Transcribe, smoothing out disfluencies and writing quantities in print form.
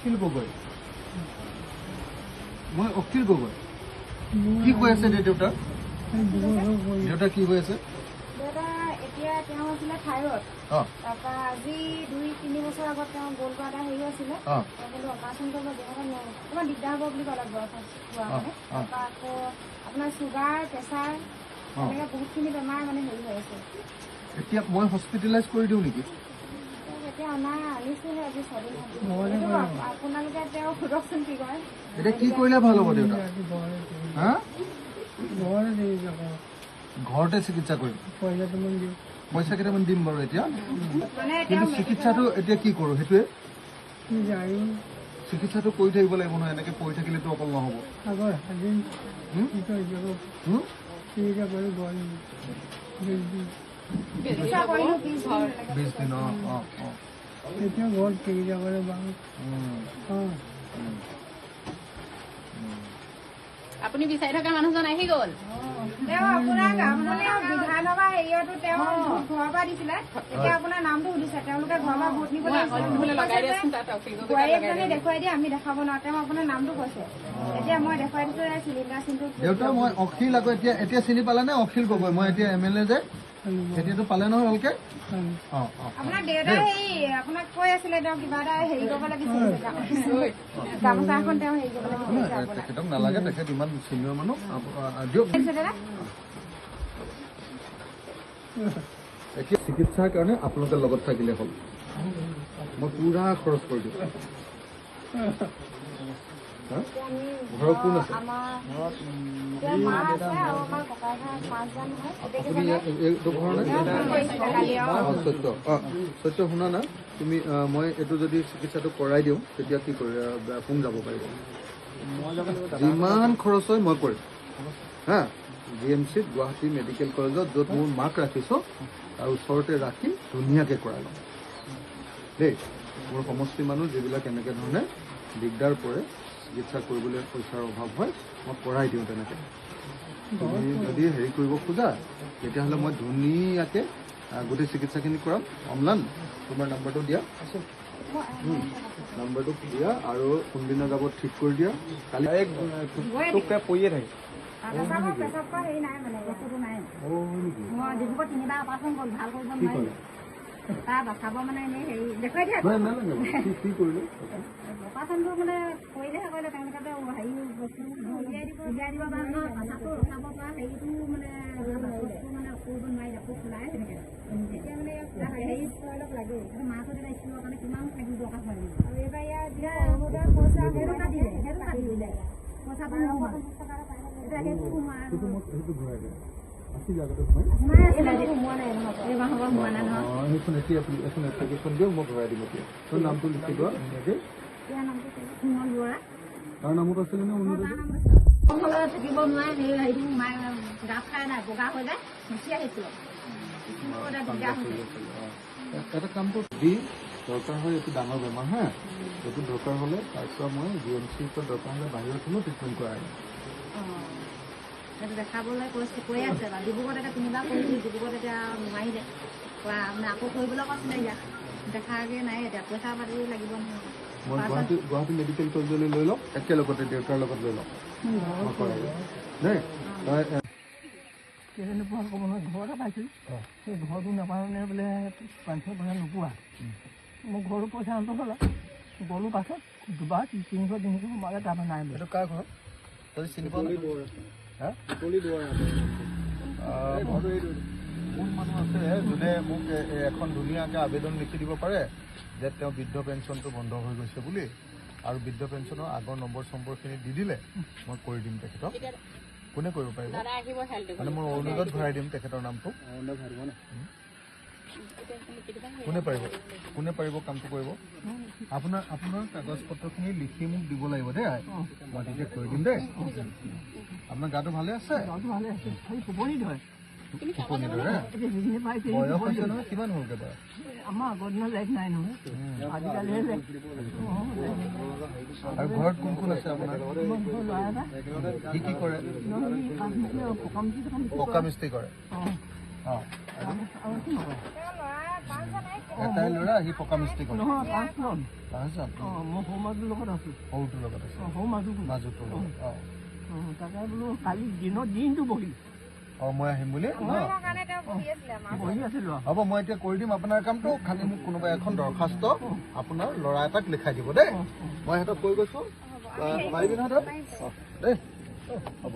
অখিল গগৈ মই অখিল গগৈ কি কৈ আছে দেউতা দেউতা কি হৈ আছে দাদা এতিয়া তেওঁ আছিলে থাইৰয়ড তাৰপৰা আজি 2-3 বছৰ আগত তেওঁ গ'ল্ড এটা হেৰি আছিলে কিন্তু অপাৰেশ্যন কৰিব দেখালে অকণমান দিগদাৰ হ'ব বুলি ক'লে বয়স হোৱা মানে তাৰপৰা আকৌ আপোনাৰ চুগাৰ প্ৰেছাৰ এনেকৈ বহুতখিনি বেমাৰ মানে হেৰি হৈ আছে এতিয়া মই হস্পিটেলাইজ কৰি দিওঁ নেকি এতিয়া অনা আনিছোহে আজি 6 দিন আপোনালোকে তেওঁ সোধকচোন কি কৰে এতিয়া কি কৰিলে ভাল হ'ব দেউতা হা ঘৰতে চিকিৎসা কৰিম পইচা কেইটামান দিম বাৰু এতিয়া কিন্তু চিকিৎসাটো এতিয়া কি কৰোঁ সেইটোৱে চিকিৎসাটো কৰি থাকিব লাগিব নহয় এনেকৈ পৰি থাকিলেতো অকল নহ'ব 20 দিন এতিয়া ঘৰত থাকি যাবলৈ বাৰু আপুনি বিচাৰি থকা মানুহজন আহি গ'ল তেওঁ আপোনাক বিধানসভা হেৰিয়াতো তেওঁ ঘৰৰ পৰা দিছিলে এতিয়া আপোনাৰ নামটো সুধিছে তেওঁলোকে ঘৰৰ পৰা ভোট নিবলৈ বোৱাৰীজনী দেখুৱাই দিয়ে আমি দেখাব নোৱাৰো তেওঁ আপোনাৰ নামটো কৈছে এতিয়া মই দেখুৱাই দিছো চিলিণ্ডাৰ চিনটো দেউতা মই অখিল আকৌ এতিয়া চিনি পালে নে অখিল গগৈ মই এতিয়া MLA যে এতিয়াতো পালে নহয় ভালকে আপোনাৰ দেউতাই হেৰি আপোনাক কৈ আছিলে তেওঁ কিবা এটা হেৰি কৰিব লাগিছিল গামোচা এখন তেওঁ হেৰি কৰিব লাগিছিল তেখেতক নালাগে তেখেত ইমান চিনিয়ৰ মানুহ দিয়ক এতিয়া চিকিৎসাৰ কাৰণে আপোনালোকে লগত থাকিলে হ'ল মই পুৰা খৰচ কৰি দিওঁ ঘৰত কোন আছে সত্য শুনা না তুমি মই এইটো যদি চিকিৎসাটো কৰাই দিওঁ তেতিয়া কি কৰি কোন যাব পাৰিব যিমান খৰচ হয় মই কৰিম হা GMCত গুৱাহাটী মেডিকেল কলেজত য'ত মোৰ মাক ৰাখিছোঁ তাৰ ওচৰতে ৰাখি ধুনীয়াকৈ কৰাই ল'ম দেই মোৰ সমষ্টিৰ মানুহ যিবিলাক এনেকৈ ধৰণে দিগদাৰ পৰে চিকিৎসা কৰিবলৈ পইচাৰ অভাৱ হয় মই কৰাই দিওঁ তেনেকৈ তুমি যদি হেৰি কৰিব খোজা তেতিয়াহ'লে মই ধুনীয়াকৈ গোটেই চিকিৎসাখিনি কৰাম অম্লান তোমাৰ নাম্বাৰটো দিয়া নাম্বাৰটো দিয়া আৰু কোনদিনা যাব ঠিক কৰি দিয়া কালি পৰিয়ে থাকে হেৰি নাই মানে বস্তুটো নাই মই ডিব্ৰুগড়ত 3বাৰ অপাৰেশ্যন হ'ল ভাল কৰিব নোৱাৰিম তাৰ বচাব মানে এনেই হেৰি দেখুৱাই দিয়া কি কৰিলো অপাৰেশ্যনটো মানে কৰিলেহে কৰিলে তেওঁলোকে হেৰি বস্তু উলিয়াই দিব পৰা মাথাটো ৰখাব পৰা হেৰিটো মানে বস্তু মানে কৰিব নোৱাৰিলে আকৌ খোলাই তেনেকৈ এতিয়া মানে হেৰি অলপ লাগে মাহঁত এটা স্কুলৰ কাৰণে কিমান থাকিব দৰকাৰ হয় আৰু এইবাৰ ইয়াৰ পইচা সেইটো কাটিলে পইচাটো নহয় তোৰ নামটো লিখি লোৱা ধুনীয়াকৈ তাৰ নামত আছিলে নে থাকিব নোৱাৰে হেৰিটো গাছ খাই নাই বগা হৈ যায় গুচি আহিছিলোঁ এটা কাম কৰোঁ দি দৰকাৰ হয় এইটো ডাঙৰ বেমাৰ হা এইটো দৰকাৰ হ'লে তাৰপিছত মই GMCৰ দৰকাৰ হ'লে বাহিৰত হ'লেও ট্ৰিটমেণ্ট কৰাই সেইটো দেখাবলৈ কৈ আছে বাৰু ডিব্ৰুগড়ত এতিয়া 3বাৰ কৰিছোঁ ডিব্ৰুগড়ত এতিয়া নোৱাৰিলে মানে আকৌ কৰিবলৈ কৈছিলে ইয়াত দেখাকৈ নাই এতিয়া পইচা পাতি লাগিব নহয় মই গুৱাহাটী মেডিকেল কলেজলৈ লৈ লওক একেলগতে দেউতাৰ লগত লৈ লওক মই কৰাই দেই ক'ব নহয় ঘৰ এটা পাইছোঁ সেই ঘৰটো নাপাওঁনে বোলে পইচা নোপোৱা মোৰ ঘৰটো পইচা আনিব হ'লে গ'লো পাছত 2-300 সোমালে তাৰপৰা নাই এইটো কাৰ ঘৰ তই চিনি পোৱা কোন মানুহ আছে যোনে মোক এখন ধুনীয়াকৈ আবেদন লিখি দিব পাৰে যে তেওঁ বৃদ্ধ পেঞ্চনটো বন্ধ হৈ গৈছে বুলি আৰু বৃদ্ধ পেঞ্চনৰ আগৰ নম্বৰখিনি দি দিলে মই কৰি দিম তেখেতক কোনে কৰিব পাৰিব মানে মই অৰুণোদয়ত ভৰাই দিম তেখেতৰ নামটো কোনে পাৰিব কামটো কৰিব আপোনাৰ কাগজ পত্ৰখিনি লিখি মোক দিব লাগিব দেই মই তেতিয়া কৰি দিম দেই আপোনাৰ গাটো ভালে আছে টোপনি ধৰে টোপনি ধৰে বয়স হৈছে নহয় কিমান হ'লগৈ বাৰু আমাৰ আগৰ দিনৰ লাইট নাই নহয় আজিকালিহে আৰু ঘৰত কোন কোন আছে আপোনাৰ কি কৰে পকা মিস্ত্ৰী কৰে এটাই ল'ৰা সি পকা মিস্ত্ৰী কৰে নহয় পাঁচজন পাঁচজন মই সৰু মাজুৰ লগত আছোঁ সৰুটোৰ লগত আছে সৰু মাজুটো মাজুটোৰ লগত তাকে বোলো কালি দিনটো বহি মই আহিম বুলি বহি আছিলোঁ হ'ব মই এতিয়া কৰি দিম আপোনাৰ কামটো খালি মোক কোনোবা এখন দৰখাস্ত আপোনাৰ ল'ৰা এটাক লিখাই দিব দেই মই সিহঁতক কৈ গৈছোঁ পাৰিবি নহয় তই দেই হ'ব